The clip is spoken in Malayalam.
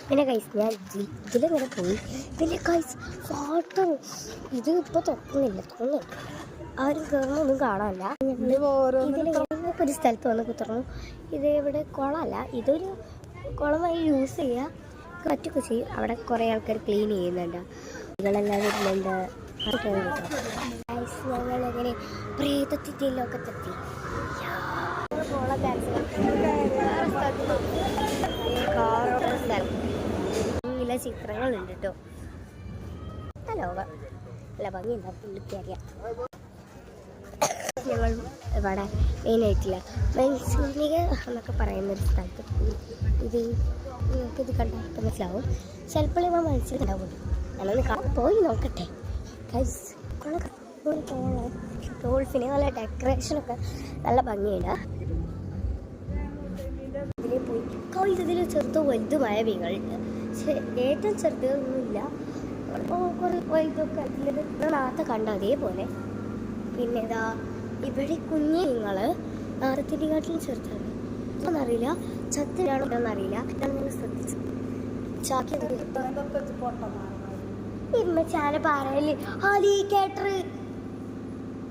പിന്നെ കൈസ് ഞാൻ ഇതിലിങ്ങനെ പോയി. പിന്നെ കൈസ് വാട്ടർ ഇത് ഇപ്പോൾ തുറക്കുന്നില്ല, തോന്നുന്നുണ്ട് ആരും കയറുന്നൊന്നും കാണാനില്ല. ഇതിലൊരു സ്ഥലത്ത് വന്ന് കുത്തറന്നു. ഇത് ഇവിടെ കുളമല്ല, ഇതൊരു കുളമായി യൂസ് ചെയ്യുക പറ്റൊക്കെ ചെയ്യും. അവിടെ കുറേ ആൾക്കാർ ക്ലീൻ ചെയ്യുന്നുണ്ട്, ഇതെല്ലാം വരുന്നുണ്ട്. ഞങ്ങളെങ്ങനെ പ്രേതത്തിൻ്റെ ഒക്കെ തെറ്റി സ്ഥലം ചിത്രങ്ങളുണ്ട് കേട്ടോ. ഹലോ അല്ല ഭംഗിയുണ്ടോ പുള്ളിക്കറിയാം. ഞങ്ങൾ ഇവിടെ മെയിനായിട്ടില്ല മത്സ്യനിക എന്നൊക്കെ പറയുന്നൊരു സ്ഥലത്ത് ഇത് നിങ്ങൾക്കിത് കണ്ടാൽ മനസ്സിലാവും. ചിലപ്പോൾ ഇവ മത്സ്യം ഉണ്ടാവും. ഞാനൊന്ന് പോയി നോക്കട്ടെ. ഡോൾഫിന് നല്ല ഡെക്കറേഷനൊക്കെ നല്ല ഭംഗിയുണ്ട്. ഇതിൽ പോയി ഇതിൽ ചെറുതും വലുതുമായ മീനുകളുണ്ട്. പക്ഷേ ഏറ്റവും ചെറുതൊന്നുമില്ല, കുറേ വലുതൊക്കെ അതിൽ നേരത്തെ കണ്ട അതേപോലെ. പിന്നെ ഇതാ ഇവിടെ കുഞ്ഞു മീനുകൾ നേരത്തിനെക്കാട്ടിലും ചെറുതാണ്. എന്നറിയില്ല ചത്തിനാണോ എന്നറിയില്ല. ഞാനിങ്ങനെ ശ്രദ്ധിച്ചു ചാക്കി ചാല പാറയില് ആലിക്കേറ്റർ